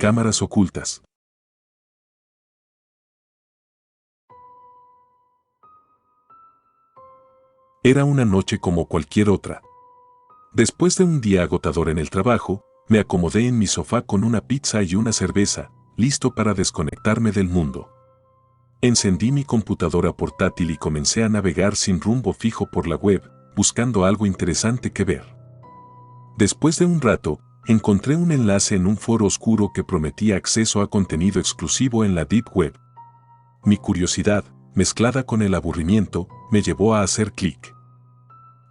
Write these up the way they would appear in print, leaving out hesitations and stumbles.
cámaras ocultas. Era una noche como cualquier otra. Después de un día agotador en el trabajo, me acomodé en mi sofá con una pizza y una cerveza, listo para desconectarme del mundo. Encendí mi computadora portátil y comencé a navegar sin rumbo fijo por la web, buscando algo interesante que ver. Después de un rato, encontré un enlace en un foro oscuro que prometía acceso a contenido exclusivo en la Deep Web. Mi curiosidad, mezclada con el aburrimiento, me llevó a hacer clic.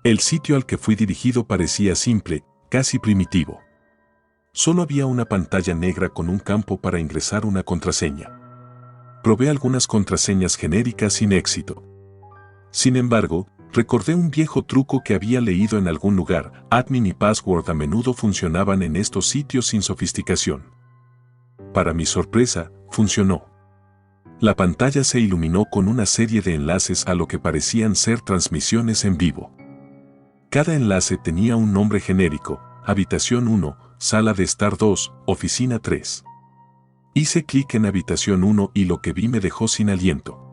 El sitio al que fui dirigido parecía simple, casi primitivo. Solo había una pantalla negra con un campo para ingresar una contraseña. Probé algunas contraseñas genéricas sin éxito. Sin embargo, recordé un viejo truco que había leído en algún lugar: admin y password a menudo funcionaban en estos sitios sin sofisticación. Para mi sorpresa, funcionó. La pantalla se iluminó con una serie de enlaces a lo que parecían ser transmisiones en vivo. Cada enlace tenía un nombre genérico: Habitación 1, Sala de Estar 2, Oficina 3. Hice clic en Habitación 1 y lo que vi me dejó sin aliento.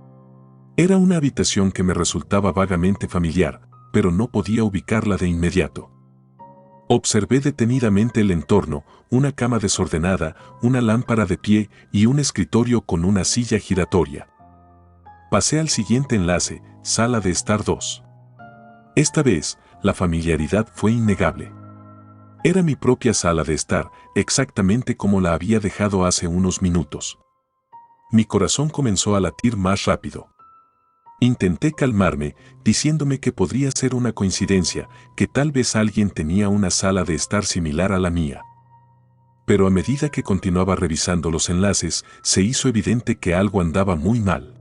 Era una habitación que me resultaba vagamente familiar, pero no podía ubicarla de inmediato. Observé detenidamente el entorno: una cama desordenada, una lámpara de pie y un escritorio con una silla giratoria. Pasé al siguiente enlace: Sala de Estar 2. Esta vez, la familiaridad fue innegable. Era mi propia sala de estar, exactamente como la había dejado hace unos minutos. Mi corazón comenzó a latir más rápido. Intenté calmarme, diciéndome que podría ser una coincidencia, que tal vez alguien tenía una sala de estar similar a la mía. Pero a medida que continuaba revisando los enlaces, se hizo evidente que algo andaba muy mal.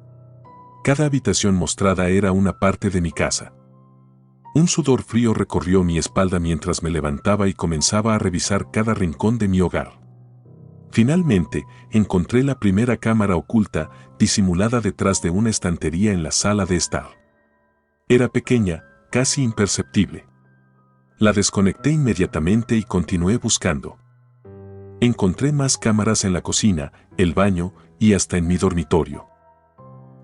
Cada habitación mostrada era una parte de mi casa. Un sudor frío recorrió mi espalda mientras me levantaba y comenzaba a revisar cada rincón de mi hogar. Finalmente, encontré la primera cámara oculta, disimulada detrás de una estantería en la sala de estar. Era pequeña, casi imperceptible. La desconecté inmediatamente y continué buscando. Encontré más cámaras en la cocina, el baño y hasta en mi dormitorio.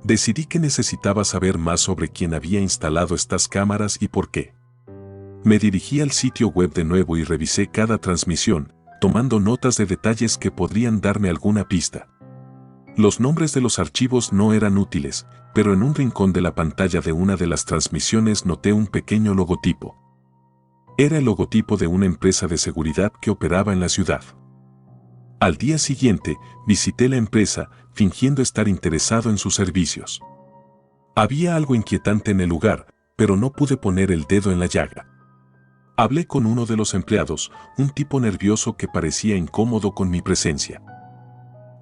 Decidí que necesitaba saber más sobre quién había instalado estas cámaras y por qué. Me dirigí al sitio web de nuevo y revisé cada transmisión, tomando notas de detalles que podrían darme alguna pista. Los nombres de los archivos no eran útiles, pero en un rincón de la pantalla de una de las transmisiones noté un pequeño logotipo. Era el logotipo de una empresa de seguridad que operaba en la ciudad. Al día siguiente, visité la empresa, fingiendo estar interesado en sus servicios. Había algo inquietante en el lugar, pero no pude poner el dedo en la llaga. Hablé con uno de los empleados, un tipo nervioso que parecía incómodo con mi presencia.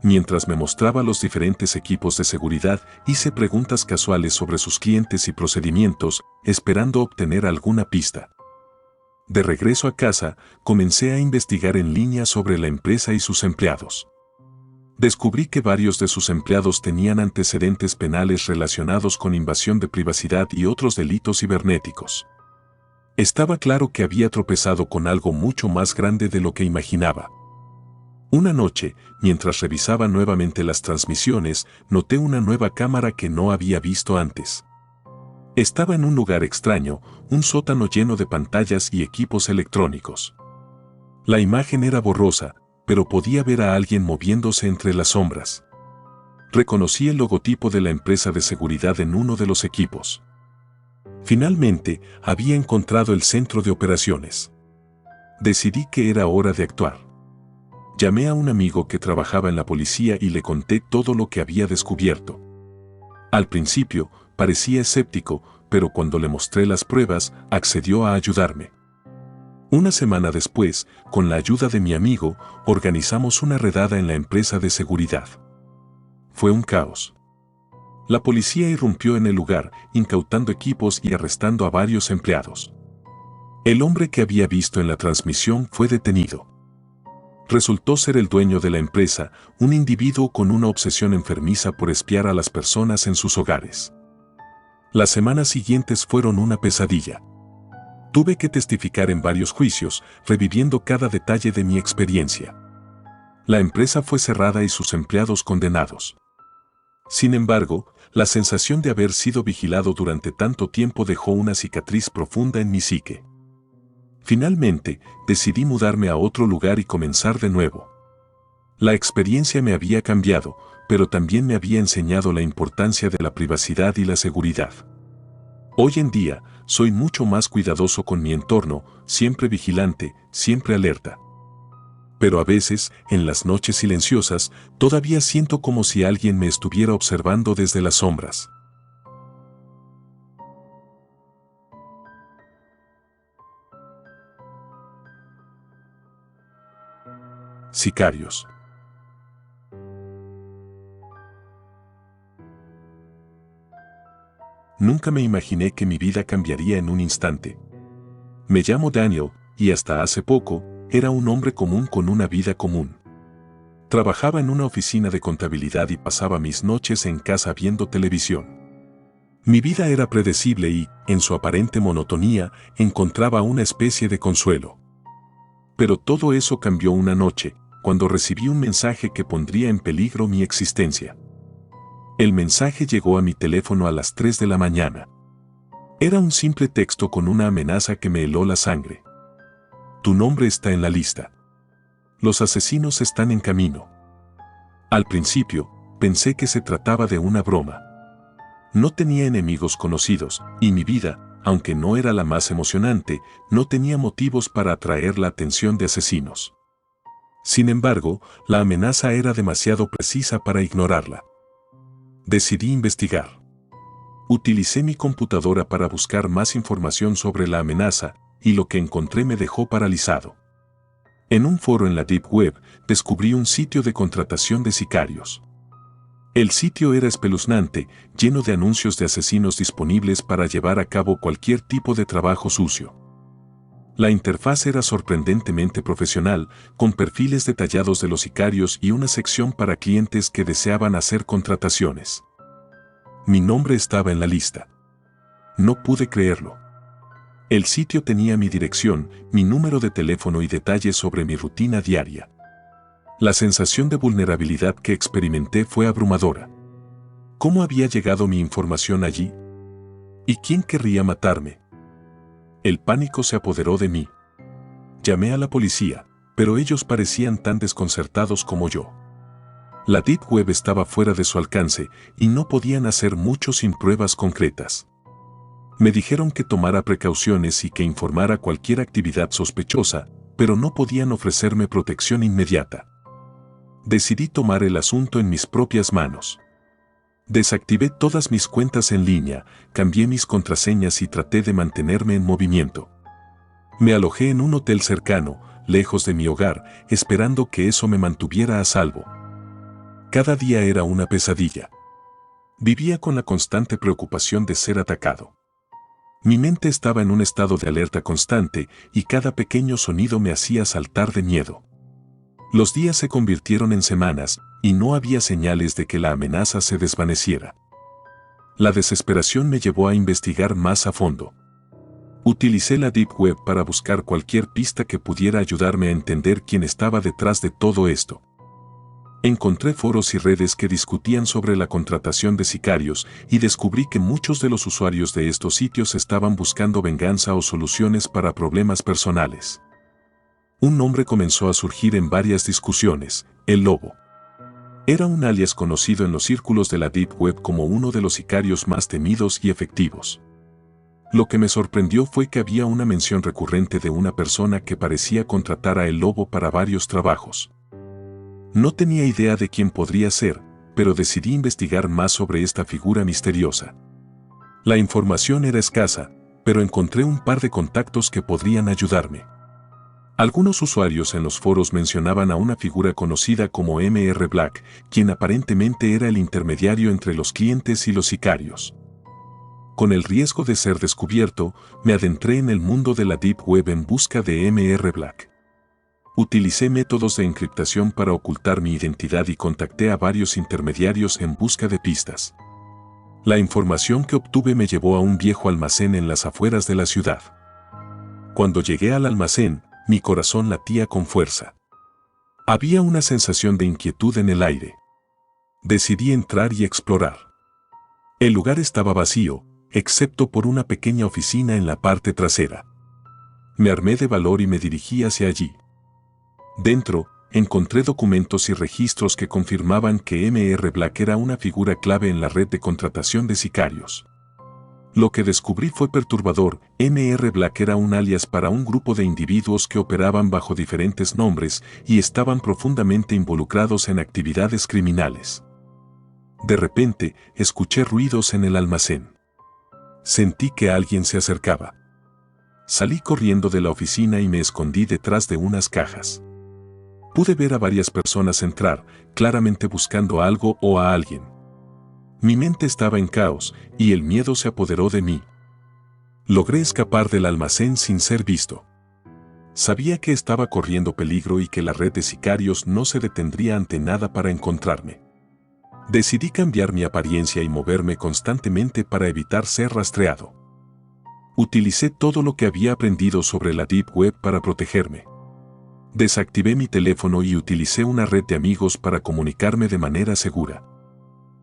Mientras me mostraba los diferentes equipos de seguridad, hice preguntas casuales sobre sus clientes y procedimientos, esperando obtener alguna pista. De regreso a casa, comencé a investigar en línea sobre la empresa y sus empleados. Descubrí que varios de sus empleados tenían antecedentes penales relacionados con invasión de privacidad y otros delitos cibernéticos. Estaba claro que había tropezado con algo mucho más grande de lo que imaginaba. Una noche, mientras revisaba nuevamente las transmisiones, noté una nueva cámara que no había visto antes. Estaba en un lugar extraño, un sótano lleno de pantallas y equipos electrónicos. La imagen era borrosa, pero podía ver a alguien moviéndose entre las sombras. Reconocí el logotipo de la empresa de seguridad en uno de los equipos. Finalmente, había encontrado el centro de operaciones. Decidí que era hora de actuar. Llamé a un amigo que trabajaba en la policía y le conté todo lo que había descubierto. Al principio, parecía escéptico, pero cuando le mostré las pruebas, accedió a ayudarme. Una semana después, con la ayuda de mi amigo, organizamos una redada en la empresa de seguridad. Fue un caos. La policía irrumpió en el lugar, incautando equipos y arrestando a varios empleados. El hombre que había visto en la transmisión fue detenido. Resultó ser el dueño de la empresa, un individuo con una obsesión enfermiza por espiar a las personas en sus hogares. Las semanas siguientes fueron una pesadilla. Tuve que testificar en varios juicios, reviviendo cada detalle de mi experiencia. La empresa fue cerrada y sus empleados condenados. Sin embargo, la sensación de haber sido vigilado durante tanto tiempo dejó una cicatriz profunda en mi psique. Finalmente, decidí mudarme a otro lugar y comenzar de nuevo. La experiencia me había cambiado, pero también me había enseñado la importancia de la privacidad y la seguridad. Hoy en día, soy mucho más cuidadoso con mi entorno, siempre vigilante, siempre alerta. Pero a veces, en las noches silenciosas, todavía siento como si alguien me estuviera observando desde las sombras. Sicarios. Nunca me imaginé que mi vida cambiaría en un instante. Me llamo Daniel, y hasta hace poco, era un hombre común con una vida común. Trabajaba en una oficina de contabilidad y pasaba mis noches en casa viendo televisión. Mi vida era predecible y, en su aparente monotonía, encontraba una especie de consuelo. Pero todo eso cambió una noche, cuando recibí un mensaje que pondría en peligro mi existencia. El mensaje llegó a mi teléfono a las 3 de la mañana. Era un simple texto con una amenaza que me heló la sangre. Tu nombre está en la lista. Los asesinos están en camino. Al principio, pensé que se trataba de una broma. No tenía enemigos conocidos, y mi vida, aunque no era la más emocionante, no tenía motivos para atraer la atención de asesinos. Sin embargo, la amenaza era demasiado precisa para ignorarla. Decidí investigar. Utilicé mi computadora para buscar más información sobre la amenaza, y lo que encontré me dejó paralizado. En un foro en la Deep Web, descubrí un sitio de contratación de sicarios. El sitio era espeluznante, lleno de anuncios de asesinos disponibles para llevar a cabo cualquier tipo de trabajo sucio. La interfaz era sorprendentemente profesional, con perfiles detallados de los sicarios y una sección para clientes que deseaban hacer contrataciones. Mi nombre estaba en la lista. No pude creerlo. El sitio tenía mi dirección, mi número de teléfono y detalles sobre mi rutina diaria. La sensación de vulnerabilidad que experimenté fue abrumadora. ¿Cómo había llegado mi información allí? ¿Y quién querría matarme? El pánico se apoderó de mí. Llamé a la policía, pero ellos parecían tan desconcertados como yo. La Deep Web estaba fuera de su alcance y no podían hacer mucho sin pruebas concretas. Me dijeron que tomara precauciones y que informara cualquier actividad sospechosa, pero no podían ofrecerme protección inmediata. Decidí tomar el asunto en mis propias manos. Desactivé todas mis cuentas en línea, cambié mis contraseñas y traté de mantenerme en movimiento. Me alojé en un hotel cercano, lejos de mi hogar, esperando que eso me mantuviera a salvo. Cada día era una pesadilla. Vivía con la constante preocupación de ser atacado. Mi mente estaba en un estado de alerta constante y cada pequeño sonido me hacía saltar de miedo. Los días se convirtieron en semanas y no había señales de que la amenaza se desvaneciera. La desesperación me llevó a investigar más a fondo. Utilicé la Deep Web para buscar cualquier pista que pudiera ayudarme a entender quién estaba detrás de todo esto. Encontré foros y redes que discutían sobre la contratación de sicarios y descubrí que muchos de los usuarios de estos sitios estaban buscando venganza o soluciones para problemas personales. Un nombre comenzó a surgir en varias discusiones: el Lobo. Era un alias conocido en los círculos de la Deep Web como uno de los sicarios más temidos y efectivos. Lo que me sorprendió fue que había una mención recurrente de una persona que parecía contratar a El Lobo para varios trabajos. No tenía idea de quién podría ser, pero decidí investigar más sobre esta figura misteriosa. La información era escasa, pero encontré un par de contactos que podrían ayudarme. Algunos usuarios en los foros mencionaban a una figura conocida como Mr. Black, quien aparentemente era el intermediario entre los clientes y los sicarios. Con el riesgo de ser descubierto, me adentré en el mundo de la Deep Web en busca de Mr. Black. Utilicé métodos de encriptación para ocultar mi identidad y contacté a varios intermediarios en busca de pistas. La información que obtuve me llevó a un viejo almacén en las afueras de la ciudad. Cuando llegué al almacén, mi corazón latía con fuerza. Había una sensación de inquietud en el aire. Decidí entrar y explorar. El lugar estaba vacío, excepto por una pequeña oficina en la parte trasera. Me armé de valor y me dirigí hacia allí. Dentro, encontré documentos y registros que confirmaban que M.R. Black era una figura clave en la red de contratación de sicarios. Lo que descubrí fue perturbador. M.R. Black era un alias para un grupo de individuos que operaban bajo diferentes nombres y estaban profundamente involucrados en actividades criminales. De repente, escuché ruidos en el almacén. Sentí que alguien se acercaba. Salí corriendo de la oficina y me escondí detrás de unas cajas. Pude ver a varias personas entrar, claramente buscando algo o a alguien. Mi mente estaba en caos y el miedo se apoderó de mí. Logré escapar del almacén sin ser visto. Sabía que estaba corriendo peligro y que la red de sicarios no se detendría ante nada para encontrarme. Decidí cambiar mi apariencia y moverme constantemente para evitar ser rastreado. Utilicé todo lo que había aprendido sobre la Deep Web para protegerme. Desactivé mi teléfono y utilicé una red de amigos para comunicarme de manera segura.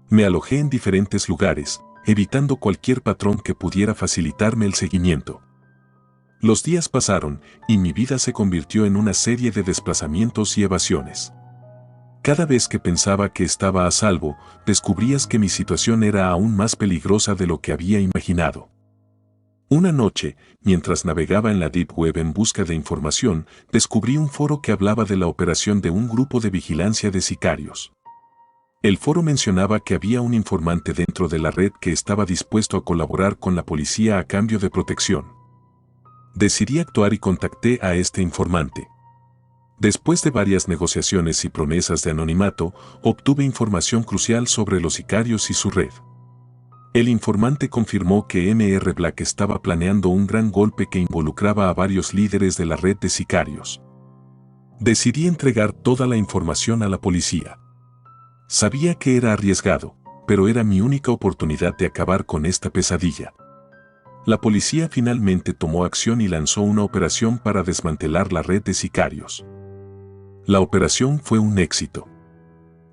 Me alojé en diferentes lugares, evitando cualquier patrón que pudiera facilitarme el seguimiento. Los días pasaron y mi vida se convirtió en una serie de desplazamientos y evasiones. Cada vez que pensaba que estaba a salvo, descubrías que mi situación era aún más peligrosa de lo que había imaginado. Una noche, mientras navegaba en la Deep Web en busca de información, descubrí un foro que hablaba de la operación de un grupo de vigilancia de sicarios. El foro mencionaba que había un informante dentro de la red que estaba dispuesto a colaborar con la policía a cambio de protección. Decidí actuar y contacté a este informante. Después de varias negociaciones y promesas de anonimato, obtuve información crucial sobre los sicarios y su red. El informante confirmó que M.R. Black estaba planeando un gran golpe que involucraba a varios líderes de la red de sicarios. Decidí entregar toda la información a la policía. Sabía que era arriesgado, pero era mi única oportunidad de acabar con esta pesadilla. La policía finalmente tomó acción y lanzó una operación para desmantelar la red de sicarios. La operación fue un éxito.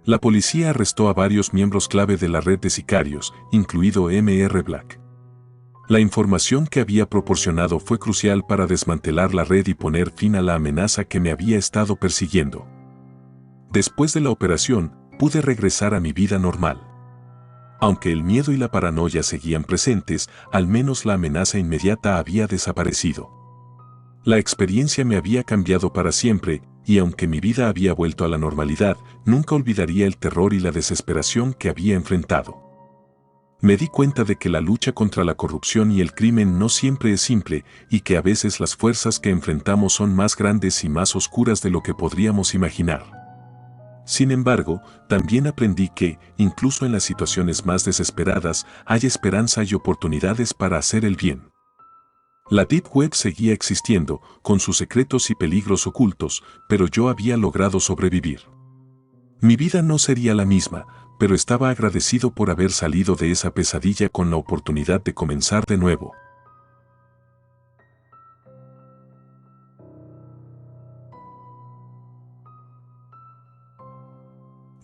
La policía arrestó a varios miembros clave de la red de sicarios, incluido M.R. Black. La información que había proporcionado fue crucial para desmantelar la red y poner fin a la amenaza que me había estado persiguiendo. Después de la operación, pude regresar a mi vida normal. Aunque el miedo y la paranoia seguían presentes, al menos la amenaza inmediata había desaparecido. La experiencia me había cambiado para siempre, y aunque mi vida había vuelto a la normalidad, nunca olvidaría el terror y la desesperación que había enfrentado. Me di cuenta de que la lucha contra la corrupción y el crimen no siempre es simple, y que a veces las fuerzas que enfrentamos son más grandes y más oscuras de lo que podríamos imaginar. Sin embargo, también aprendí que, incluso en las situaciones más desesperadas, hay esperanza y oportunidades para hacer el bien. La Deep Web seguía existiendo, con sus secretos y peligros ocultos, pero yo había logrado sobrevivir. Mi vida no sería la misma, pero estaba agradecido por haber salido de esa pesadilla con la oportunidad de comenzar de nuevo.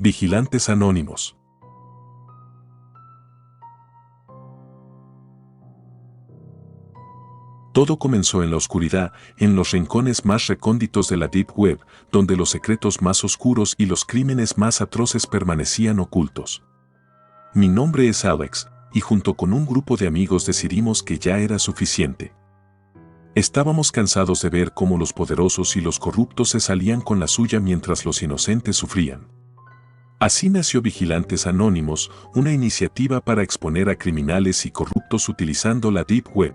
Vigilantes anónimos. Todo comenzó en la oscuridad, en los rincones más recónditos de la Deep Web, donde los secretos más oscuros y los crímenes más atroces permanecían ocultos. Mi nombre es Alex, y junto con un grupo de amigos decidimos que ya era suficiente. Estábamos cansados de ver cómo los poderosos y los corruptos se salían con la suya mientras los inocentes sufrían. Así nació Vigilantes Anónimos, una iniciativa para exponer a criminales y corruptos utilizando la Deep Web.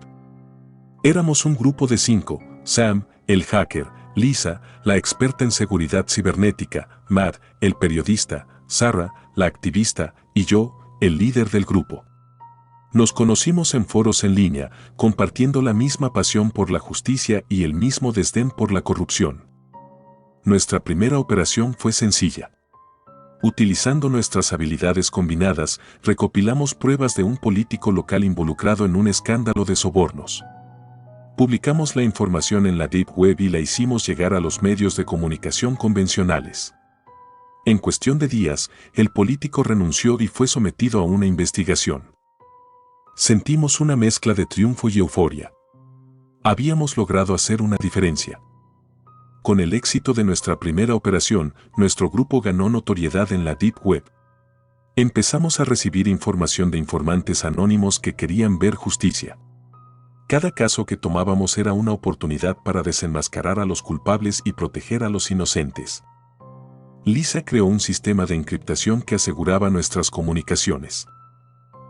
Éramos un grupo de 5, Sam, el hacker, Lisa, la experta en seguridad cibernética, Matt, el periodista, Sarah, la activista, y yo, el líder del grupo. Nos conocimos en foros en línea, compartiendo la misma pasión por la justicia y el mismo desdén por la corrupción. Nuestra primera operación fue sencilla. Utilizando nuestras habilidades combinadas, recopilamos pruebas de un político local involucrado en un escándalo de sobornos. Publicamos la información en la Deep Web y la hicimos llegar a los medios de comunicación convencionales. En cuestión de días, el político renunció y fue sometido a una investigación. Sentimos una mezcla de triunfo y euforia. Habíamos logrado hacer una diferencia. Con el éxito de nuestra primera operación, nuestro grupo ganó notoriedad en la Deep Web. Empezamos a recibir información de informantes anónimos que querían ver justicia. Cada caso que tomábamos era una oportunidad para desenmascarar a los culpables y proteger a los inocentes. Lisa creó un sistema de encriptación que aseguraba nuestras comunicaciones.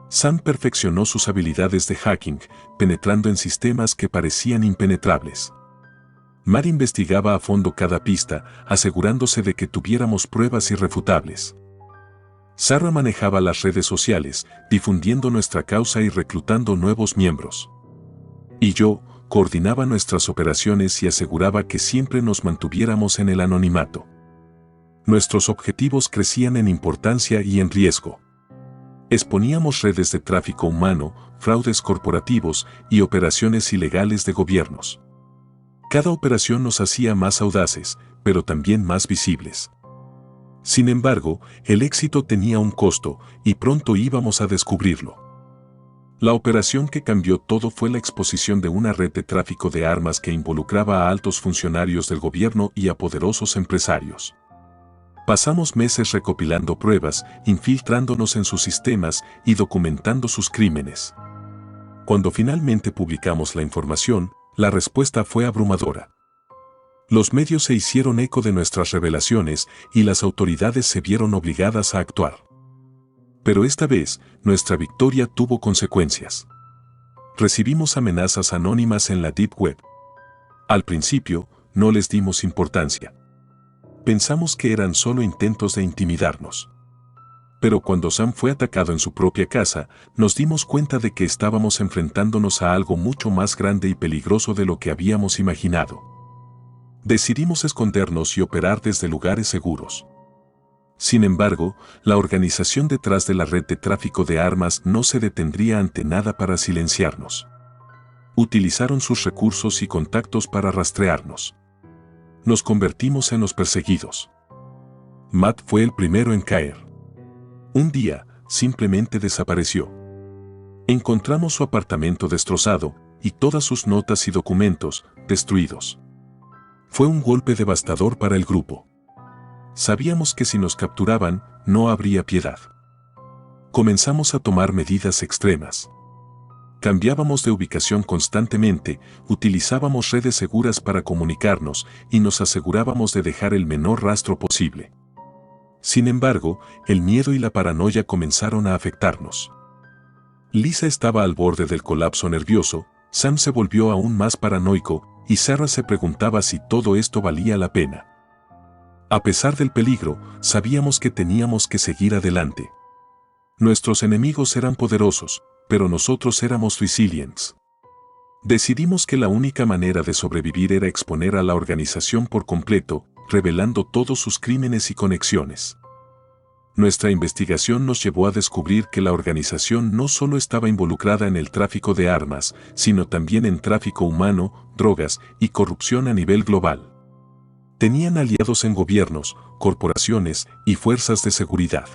Sam perfeccionó sus habilidades de hacking, penetrando en sistemas que parecían impenetrables. Matt investigaba a fondo cada pista, asegurándose de que tuviéramos pruebas irrefutables. Sarah manejaba las redes sociales, difundiendo nuestra causa y reclutando nuevos miembros. Y yo, coordinaba nuestras operaciones y aseguraba que siempre nos mantuviéramos en el anonimato. Nuestros objetivos crecían en importancia y en riesgo. Exponíamos redes de tráfico humano, fraudes corporativos y operaciones ilegales de gobiernos. Cada operación nos hacía más audaces, pero también más visibles. Sin embargo, el éxito tenía un costo, y pronto íbamos a descubrirlo. La operación que cambió todo fue la exposición de una red de tráfico de armas que involucraba a altos funcionarios del gobierno y a poderosos empresarios. Pasamos meses recopilando pruebas, infiltrándonos en sus sistemas y documentando sus crímenes. Cuando finalmente publicamos la información, la respuesta fue abrumadora. Los medios se hicieron eco de nuestras revelaciones y las autoridades se vieron obligadas a actuar. Pero esta vez, nuestra victoria tuvo consecuencias. Recibimos amenazas anónimas en la Deep Web. Al principio, no les dimos importancia. Pensamos que eran solo intentos de intimidarnos. Pero cuando Sam fue atacado en su propia casa, nos dimos cuenta de que estábamos enfrentándonos a algo mucho más grande y peligroso de lo que habíamos imaginado. Decidimos escondernos y operar desde lugares seguros. Sin embargo, la organización detrás de la red de tráfico de armas no se detendría ante nada para silenciarnos. Utilizaron sus recursos y contactos para rastrearnos. Nos convertimos en los perseguidos. Matt fue el primero en caer. Un día, simplemente desapareció. Encontramos su apartamento destrozado y todas sus notas y documentos destruidos. Fue un golpe devastador para el grupo. Sabíamos que si nos capturaban, no habría piedad. Comenzamos a tomar medidas extremas. Cambiábamos de ubicación constantemente, utilizábamos redes seguras para comunicarnos y nos asegurábamos de dejar el menor rastro posible. Sin embargo, el miedo y la paranoia comenzaron a afectarnos. Lisa estaba al borde del colapso nervioso, Sam se volvió aún más paranoico y Sarah se preguntaba si todo esto valía la pena. A pesar del peligro, sabíamos que teníamos que seguir adelante. Nuestros enemigos eran poderosos, pero nosotros éramos resilientes. Decidimos que la única manera de sobrevivir era exponer a la organización por completo, revelando todos sus crímenes y conexiones. Nuestra investigación nos llevó a descubrir que la organización no solo estaba involucrada en el tráfico de armas, sino también en tráfico humano, drogas y corrupción a nivel global. Tenían aliados en gobiernos, corporaciones y fuerzas de seguridad.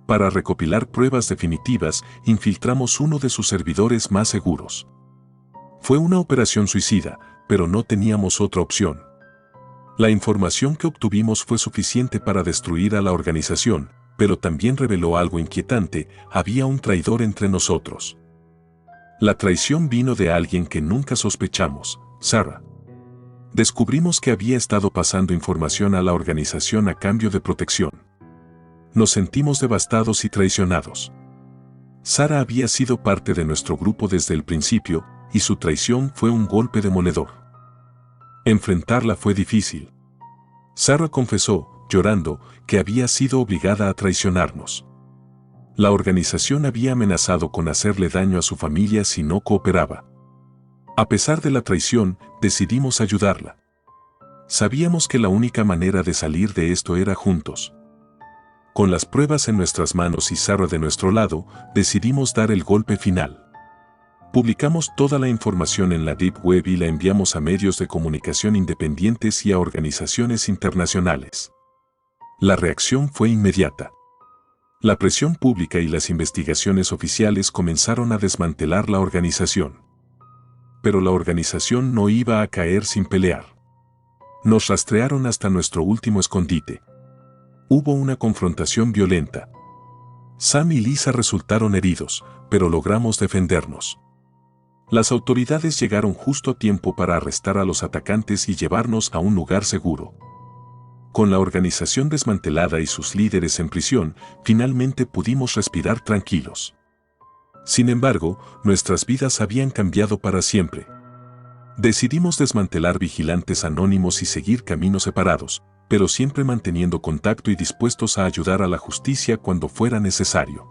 Para recopilar pruebas definitivas, infiltramos uno de sus servidores más seguros. Fue una operación suicida, pero no teníamos otra opción. La información que obtuvimos fue suficiente para destruir a la organización, pero también reveló algo inquietante: había un traidor entre nosotros. La traición vino de alguien que nunca sospechamos, Sarah. Descubrimos que había estado pasando información a la organización a cambio de protección. Nos sentimos devastados y traicionados. Sarah había sido parte de nuestro grupo desde el principio, y su traición fue un golpe demoledor. Enfrentarla fue difícil. Sarah confesó, llorando, que había sido obligada a traicionarnos. La organización había amenazado con hacerle daño a su familia si no cooperaba. A pesar de la traición, decidimos ayudarla. Sabíamos que la única manera de salir de esto era juntos. Con las pruebas en nuestras manos y Sarah de nuestro lado, decidimos dar el golpe final. Publicamos toda la información en la Deep Web y la enviamos a medios de comunicación independientes y a organizaciones internacionales. La reacción fue inmediata. La presión pública y las investigaciones oficiales comenzaron a desmantelar la organización. Pero la organización no iba a caer sin pelear. Nos rastrearon hasta nuestro último escondite. Hubo una confrontación violenta. Sam y Lisa resultaron heridos, pero logramos defendernos. Las autoridades llegaron justo a tiempo para arrestar a los atacantes y llevarnos a un lugar seguro. Con la organización desmantelada y sus líderes en prisión, finalmente pudimos respirar tranquilos. Sin embargo, nuestras vidas habían cambiado para siempre. Decidimos desmantelar Vigilantes Anónimos y seguir caminos separados, pero siempre manteniendo contacto y dispuestos a ayudar a la justicia cuando fuera necesario.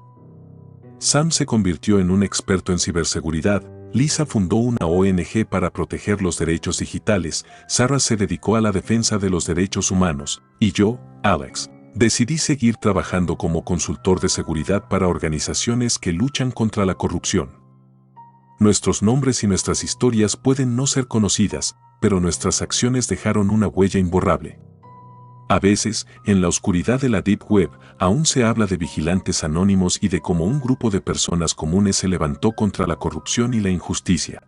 Sam se convirtió en un experto en ciberseguridad, Lisa fundó una ONG para proteger los derechos digitales, Sarah se dedicó a la defensa de los derechos humanos, y yo, Alex, decidí seguir trabajando como consultor de seguridad para organizaciones que luchan contra la corrupción. Nuestros nombres y nuestras historias pueden no ser conocidas, pero nuestras acciones dejaron una huella imborrable. A veces, en la oscuridad de la Deep Web, aún se habla de vigilantes anónimos y de cómo un grupo de personas comunes se levantó contra la corrupción y la injusticia.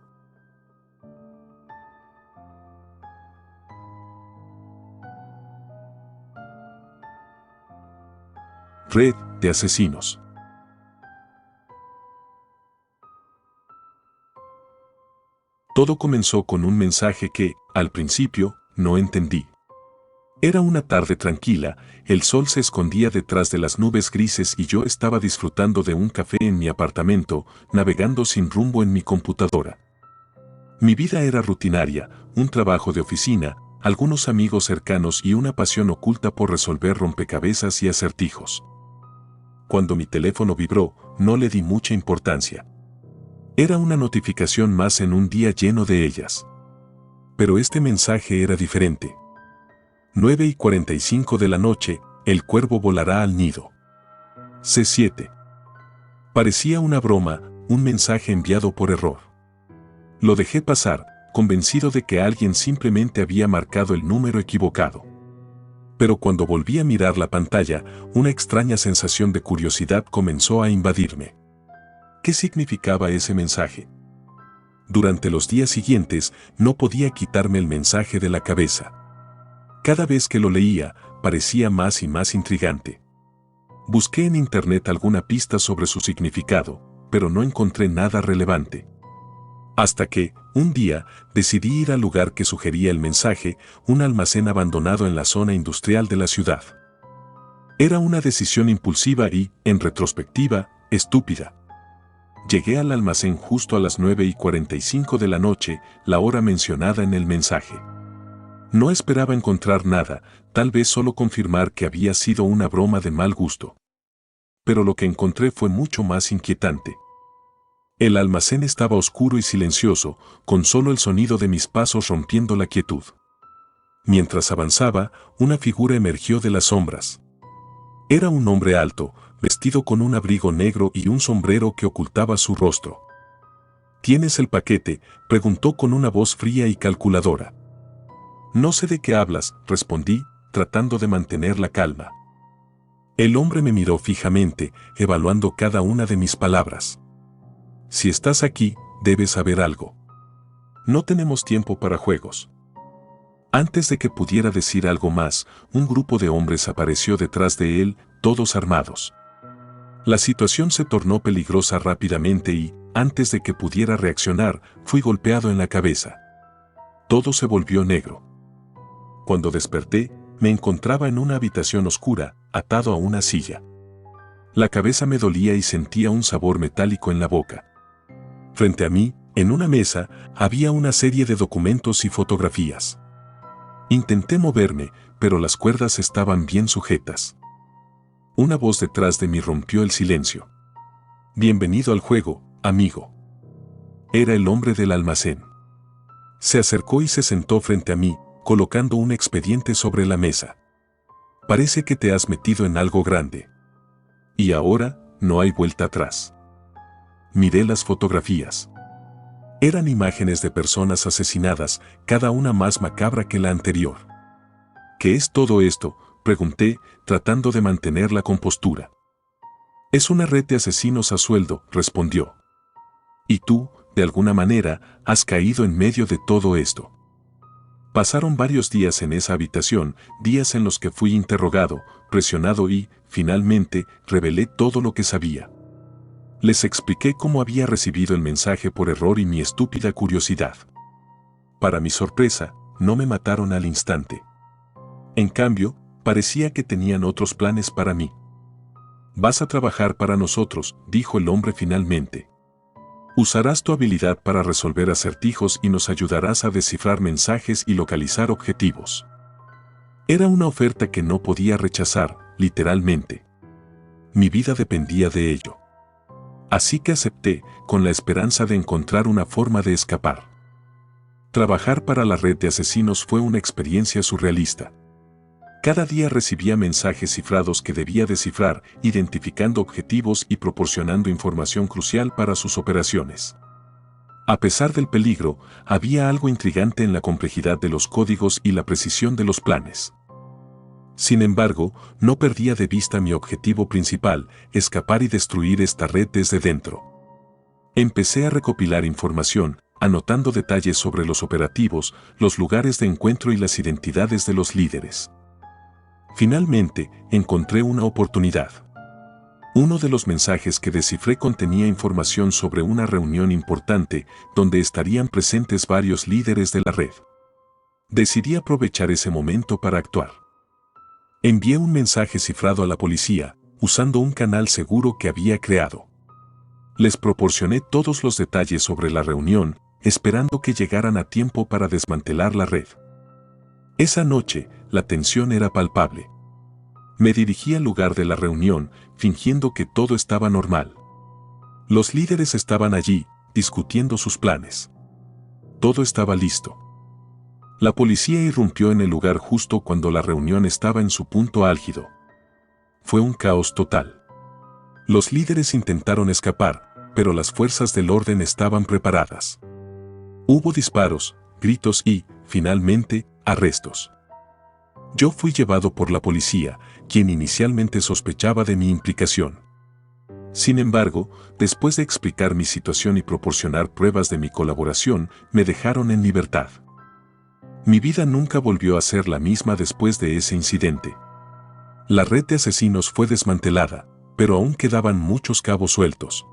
Red de asesinos. Todo comenzó con un mensaje que, al principio, no entendí. Era una tarde tranquila, el sol se escondía detrás de las nubes grises y yo estaba disfrutando de un café en mi apartamento, navegando sin rumbo en mi computadora. Mi vida era rutinaria, un trabajo de oficina, algunos amigos cercanos y una pasión oculta por resolver rompecabezas y acertijos. Cuando mi teléfono vibró, no le di mucha importancia. Era una notificación más en un día lleno de ellas. Pero este mensaje era diferente. 9:45 de la noche, el cuervo volará al nido. C7. Parecía una broma, un mensaje enviado por error. Lo dejé pasar, convencido de que alguien simplemente había marcado el número equivocado. Pero cuando volví a mirar la pantalla, una extraña sensación de curiosidad comenzó a invadirme. ¿Qué significaba ese mensaje? Durante los días siguientes, no podía quitarme el mensaje de la cabeza. Cada vez que lo leía, parecía más y más intrigante. Busqué en internet alguna pista sobre su significado, pero no encontré nada relevante. Hasta que, un día, decidí ir al lugar que sugería el mensaje, un almacén abandonado en la zona industrial de la ciudad. Era una decisión impulsiva y, en retrospectiva, estúpida. Llegué al almacén justo a las 9:45 de la noche, la hora mencionada en el mensaje. No esperaba encontrar nada, tal vez solo confirmar que había sido una broma de mal gusto. Pero lo que encontré fue mucho más inquietante. El almacén estaba oscuro y silencioso, con solo el sonido de mis pasos rompiendo la quietud. Mientras avanzaba, una figura emergió de las sombras. Era un hombre alto, vestido con un abrigo negro y un sombrero que ocultaba su rostro. ¿Tienes el paquete?, preguntó con una voz fría y calculadora. No sé de qué hablas, respondí, tratando de mantener la calma. El hombre me miró fijamente, evaluando cada una de mis palabras. Si estás aquí, debes saber algo. No tenemos tiempo para juegos. Antes de que pudiera decir algo más, un grupo de hombres apareció detrás de él, todos armados. La situación se tornó peligrosa rápidamente y, antes de que pudiera reaccionar, fui golpeado en la cabeza. Todo se volvió negro. Cuando desperté, me encontraba en una habitación oscura, atado a una silla. La cabeza me dolía y sentía un sabor metálico en la boca. Frente a mí, en una mesa, había una serie de documentos y fotografías. Intenté moverme, pero las cuerdas estaban bien sujetas. Una voz detrás de mí rompió el silencio. Bienvenido al juego, amigo. Era el hombre del almacén. Se acercó y se sentó frente a mí, colocando un expediente sobre la mesa. Parece que te has metido en algo grande. Y ahora, no hay vuelta atrás. Miré las fotografías. Eran imágenes de personas asesinadas, cada una más macabra que la anterior. ¿Qué es todo esto?, pregunté, tratando de mantener la compostura. Es una red de asesinos a sueldo, respondió. Y tú, de alguna manera, has caído en medio de todo esto. Pasaron varios días en esa habitación, días en los que fui interrogado, presionado y, finalmente, revelé todo lo que sabía. Les expliqué cómo había recibido el mensaje por error y mi estúpida curiosidad. Para mi sorpresa, no me mataron al instante. En cambio, parecía que tenían otros planes para mí. Vas a trabajar para nosotros, dijo el hombre finalmente. Usarás tu habilidad para resolver acertijos y nos ayudarás a descifrar mensajes y localizar objetivos. Era una oferta que no podía rechazar, literalmente. Mi vida dependía de ello. Así que acepté, con la esperanza de encontrar una forma de escapar. Trabajar para la red de asesinos fue una experiencia surrealista. Cada día recibía mensajes cifrados que debía descifrar, identificando objetivos y proporcionando información crucial para sus operaciones. A pesar del peligro, había algo intrigante en la complejidad de los códigos y la precisión de los planes. Sin embargo, no perdía de vista mi objetivo principal, escapar y destruir esta red desde dentro. Empecé a recopilar información, anotando detalles sobre los operativos, los lugares de encuentro y las identidades de los líderes. Finalmente, encontré una oportunidad. Uno de los mensajes que descifré contenía información sobre una reunión importante donde estarían presentes varios líderes de la red. Decidí aprovechar ese momento para actuar. Envié un mensaje cifrado a la policía, usando un canal seguro que había creado. Les proporcioné todos los detalles sobre la reunión, esperando que llegaran a tiempo para desmantelar la red. Esa noche, la tensión era palpable. Me dirigí al lugar de la reunión, fingiendo que todo estaba normal. Los líderes estaban allí, discutiendo sus planes. Todo estaba listo. La policía irrumpió en el lugar justo cuando la reunión estaba en su punto álgido. Fue un caos total. Los líderes intentaron escapar, pero las fuerzas del orden estaban preparadas. Hubo disparos, gritos y, finalmente, arrestos. Yo fui llevado por la policía, quien inicialmente sospechaba de mi implicación. Sin embargo, después de explicar mi situación y proporcionar pruebas de mi colaboración, me dejaron en libertad. Mi vida nunca volvió a ser la misma después de ese incidente. La red de asesinos fue desmantelada, pero aún quedaban muchos cabos sueltos.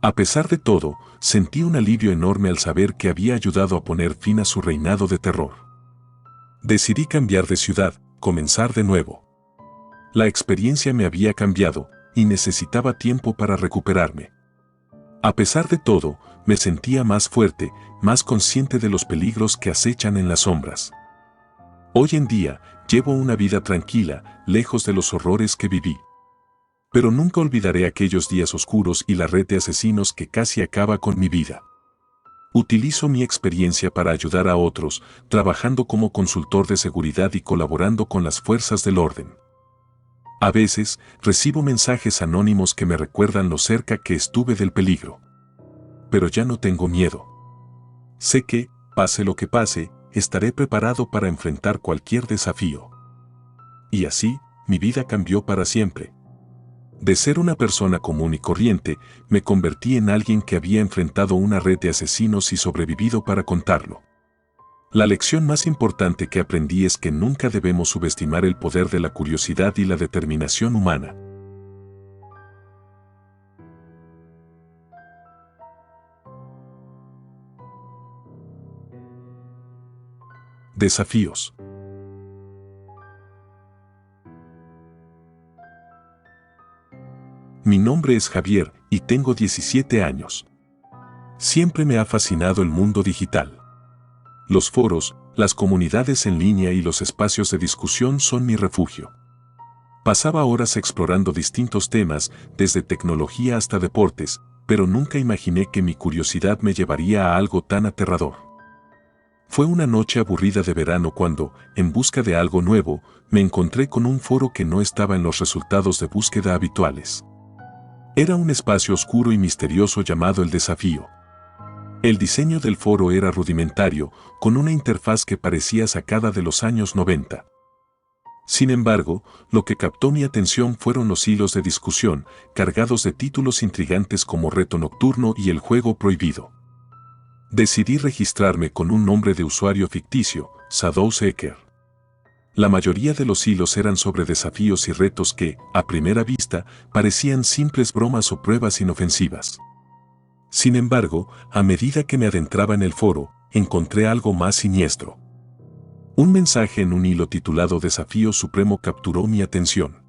A pesar de todo, sentí un alivio enorme al saber que había ayudado a poner fin a su reinado de terror. Decidí cambiar de ciudad, comenzar de nuevo. La experiencia me había cambiado, y necesitaba tiempo para recuperarme. A pesar de todo, me sentía más fuerte, más consciente de los peligros que acechan en las sombras. Hoy en día, llevo una vida tranquila, lejos de los horrores que viví. Pero nunca olvidaré aquellos días oscuros y la red de asesinos que casi acaba con mi vida. Utilizo mi experiencia para ayudar a otros, trabajando como consultor de seguridad y colaborando con las fuerzas del orden. A veces, recibo mensajes anónimos que me recuerdan lo cerca que estuve del peligro. Pero ya no tengo miedo. Sé que, pase lo que pase, estaré preparado para enfrentar cualquier desafío. Y así, mi vida cambió para siempre. De ser una persona común y corriente, me convertí en alguien que había enfrentado una red de asesinos y sobrevivido para contarlo. La lección más importante que aprendí es que nunca debemos subestimar el poder de la curiosidad y la determinación humana. Desafíos. Mi nombre es Javier y tengo 17 años. Siempre me ha fascinado el mundo digital. Los foros, las comunidades en línea y los espacios de discusión son mi refugio. Pasaba horas explorando distintos temas, desde tecnología hasta deportes, pero nunca imaginé que mi curiosidad me llevaría a algo tan aterrador. Fue una noche aburrida de verano cuando, en busca de algo nuevo, me encontré con un foro que no estaba en los resultados de búsqueda habituales. Era un espacio oscuro y misterioso llamado El Desafío. El diseño del foro era rudimentario, con una interfaz que parecía sacada de los años 90. Sin embargo, lo que captó mi atención fueron los hilos de discusión, cargados de títulos intrigantes como Reto Nocturno y El Juego Prohibido. Decidí registrarme con un nombre de usuario ficticio, Shadowseeker. La mayoría de los hilos eran sobre desafíos y retos que, a primera vista, parecían simples bromas o pruebas inofensivas. Sin embargo, a medida que me adentraba en el foro, encontré algo más siniestro. Un mensaje en un hilo titulado Desafío Supremo capturó mi atención.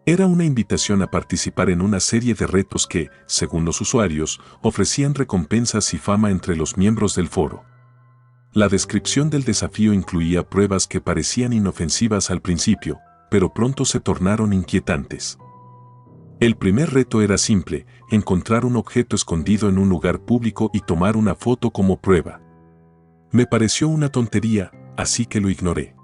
Era una invitación a participar en una serie de retos que, según los usuarios, ofrecían recompensas y fama entre los miembros del foro. La descripción del desafío incluía pruebas que parecían inofensivas al principio, pero pronto se tornaron inquietantes. El primer reto era simple: encontrar un objeto escondido en un lugar público y tomar una foto como prueba. Me pareció una tontería, así que lo ignoré.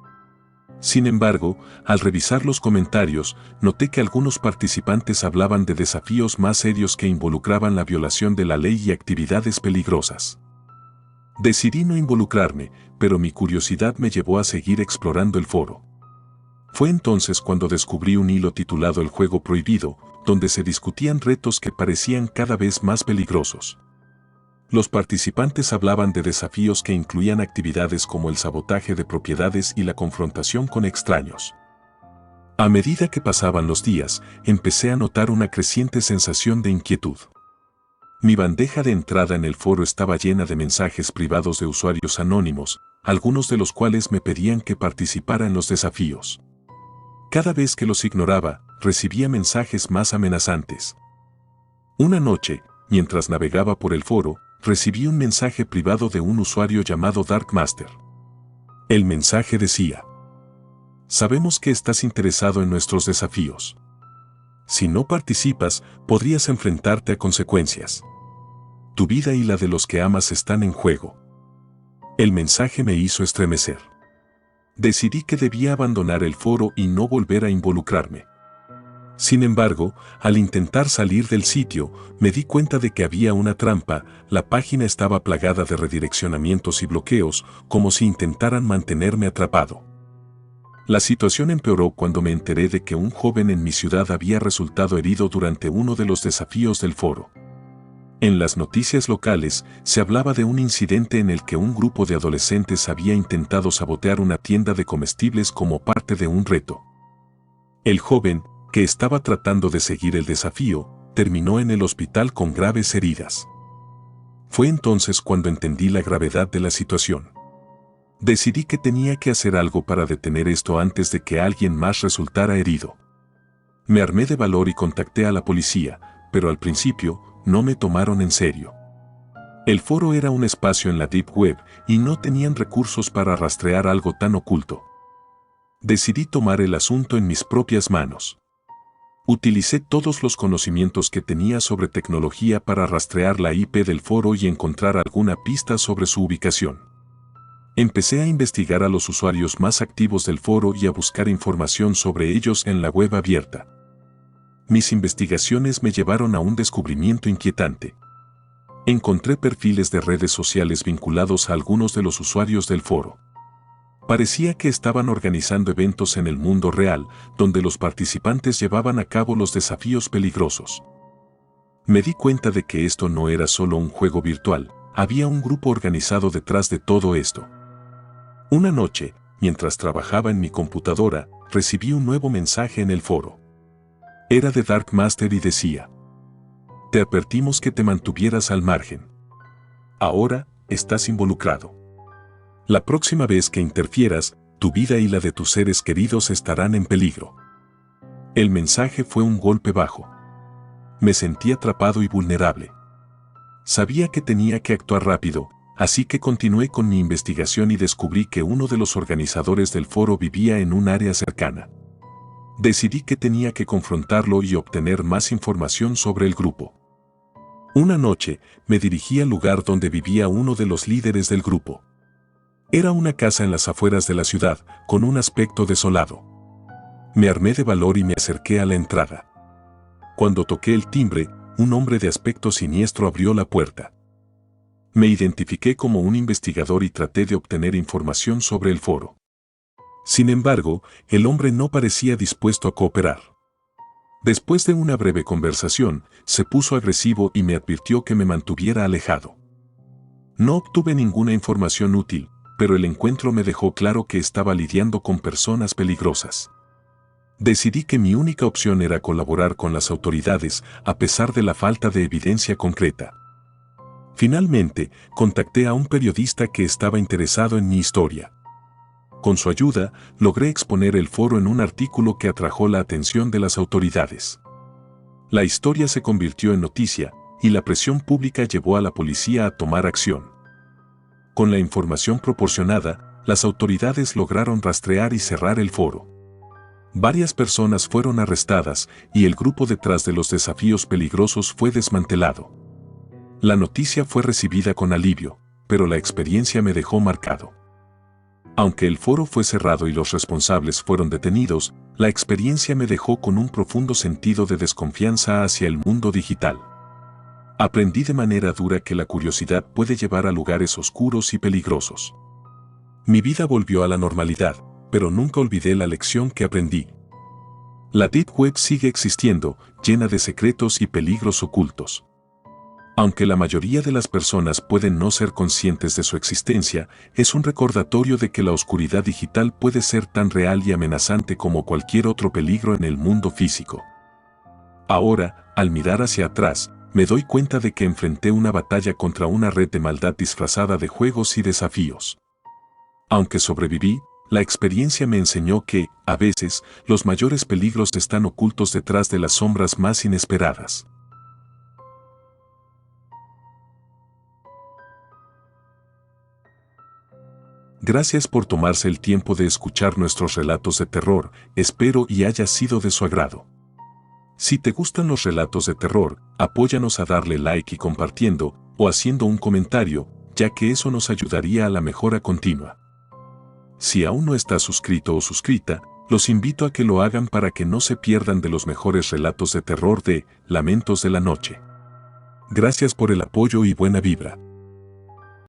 Sin embargo, al revisar los comentarios, noté que algunos participantes hablaban de desafíos más serios que involucraban la violación de la ley y actividades peligrosas. Decidí no involucrarme, pero mi curiosidad me llevó a seguir explorando el foro. Fue entonces cuando descubrí un hilo titulado El Juego Prohibido, donde se discutían retos que parecían cada vez más peligrosos. Los participantes hablaban de desafíos que incluían actividades como el sabotaje de propiedades y la confrontación con extraños. A medida que pasaban los días, empecé a notar una creciente sensación de inquietud. Mi bandeja de entrada en el foro estaba llena de mensajes privados de usuarios anónimos, algunos de los cuales me pedían que participara en los desafíos. Cada vez que los ignoraba, recibía mensajes más amenazantes. Una noche, mientras navegaba por el foro, recibí un mensaje privado de un usuario llamado Darkmaster. El mensaje decía: sabemos que estás interesado en nuestros desafíos. Si no participas, podrías enfrentarte a consecuencias. Tu vida y la de los que amas están en juego. El mensaje me hizo estremecer. Decidí que debía abandonar el foro y no volver a involucrarme. Sin embargo, al intentar salir del sitio, me di cuenta de que había una trampa. La página estaba plagada de redireccionamientos y bloqueos, como si intentaran mantenerme atrapado. La situación empeoró cuando me enteré de que un joven en mi ciudad había resultado herido durante uno de los desafíos del foro. En las noticias locales, se hablaba de un incidente en el que un grupo de adolescentes había intentado sabotear una tienda de comestibles como parte de un reto. El joven, que estaba tratando de seguir el desafío, terminó en el hospital con graves heridas. Fue entonces cuando entendí la gravedad de la situación. Decidí que tenía que hacer algo para detener esto antes de que alguien más resultara herido. Me armé de valor y contacté a la policía, pero al principio no me tomaron en serio. El foro era un espacio en la Deep Web y no tenían recursos para rastrear algo tan oculto. Decidí tomar el asunto en mis propias manos. Utilicé todos los conocimientos que tenía sobre tecnología para rastrear la IP del foro y encontrar alguna pista sobre su ubicación. Empecé a investigar a los usuarios más activos del foro y a buscar información sobre ellos en la web abierta. Mis investigaciones me llevaron a un descubrimiento inquietante. Encontré perfiles de redes sociales vinculados a algunos de los usuarios del foro. Parecía que estaban organizando eventos en el mundo real, donde los participantes llevaban a cabo los desafíos peligrosos. Me di cuenta de que esto no era solo un juego virtual, había un grupo organizado detrás de todo esto. Una noche, mientras trabajaba en mi computadora, recibí un nuevo mensaje en el foro. Era de Darkmaster y decía: te advertimos que te mantuvieras al margen. Ahora, estás involucrado. La próxima vez que interfieras, tu vida y la de tus seres queridos estarán en peligro. El mensaje fue un golpe bajo. Me sentí atrapado y vulnerable. Sabía que tenía que actuar rápido, así que continué con mi investigación y descubrí que uno de los organizadores del foro vivía en un área cercana. Decidí que tenía que confrontarlo y obtener más información sobre el grupo. Una noche, me dirigí al lugar donde vivía uno de los líderes del grupo. Era una casa en las afueras de la ciudad, con un aspecto desolado. Me armé de valor y me acerqué a la entrada. Cuando toqué el timbre, un hombre de aspecto siniestro abrió la puerta. Me identifiqué como un investigador y traté de obtener información sobre el foro. Sin embargo, el hombre no parecía dispuesto a cooperar. Después de una breve conversación, se puso agresivo y me advirtió que me mantuviera alejado. No obtuve ninguna información útil, pero el encuentro me dejó claro que estaba lidiando con personas peligrosas. Decidí que mi única opción era colaborar con las autoridades, a pesar de la falta de evidencia concreta. Finalmente, contacté a un periodista que estaba interesado en mi historia. Con su ayuda, logré exponer el foro en un artículo que atrajo la atención de las autoridades. La historia se convirtió en noticia, y la presión pública llevó a la policía a tomar acción. Con la información proporcionada, las autoridades lograron rastrear y cerrar el foro. Varias personas fueron arrestadas, y el grupo detrás de los desafíos peligrosos fue desmantelado. La noticia fue recibida con alivio, pero la experiencia me dejó marcado. Aunque el foro fue cerrado y los responsables fueron detenidos, la experiencia me dejó con un profundo sentido de desconfianza hacia el mundo digital. Aprendí de manera dura que la curiosidad puede llevar a lugares oscuros y peligrosos. Mi vida volvió a la normalidad, pero nunca olvidé la lección que aprendí. La Deep Web sigue existiendo, llena de secretos y peligros ocultos. Aunque la mayoría de las personas pueden no ser conscientes de su existencia, es un recordatorio de que la oscuridad digital puede ser tan real y amenazante como cualquier otro peligro en el mundo físico. Ahora, al mirar hacia atrás, me doy cuenta de que enfrenté una batalla contra una red de maldad disfrazada de juegos y desafíos. Aunque sobreviví, la experiencia me enseñó que, a veces, los mayores peligros están ocultos detrás de las sombras más inesperadas. Gracias por tomarse el tiempo de escuchar nuestros relatos de terror, espero y haya sido de su agrado. Si te gustan los relatos de terror, apóyanos a darle like y compartiendo, o haciendo un comentario, ya que eso nos ayudaría a la mejora continua. Si aún no estás suscrito o suscrita, los invito a que lo hagan para que no se pierdan de los mejores relatos de terror de Lamentos de la Noche. Gracias por el apoyo y buena vibra.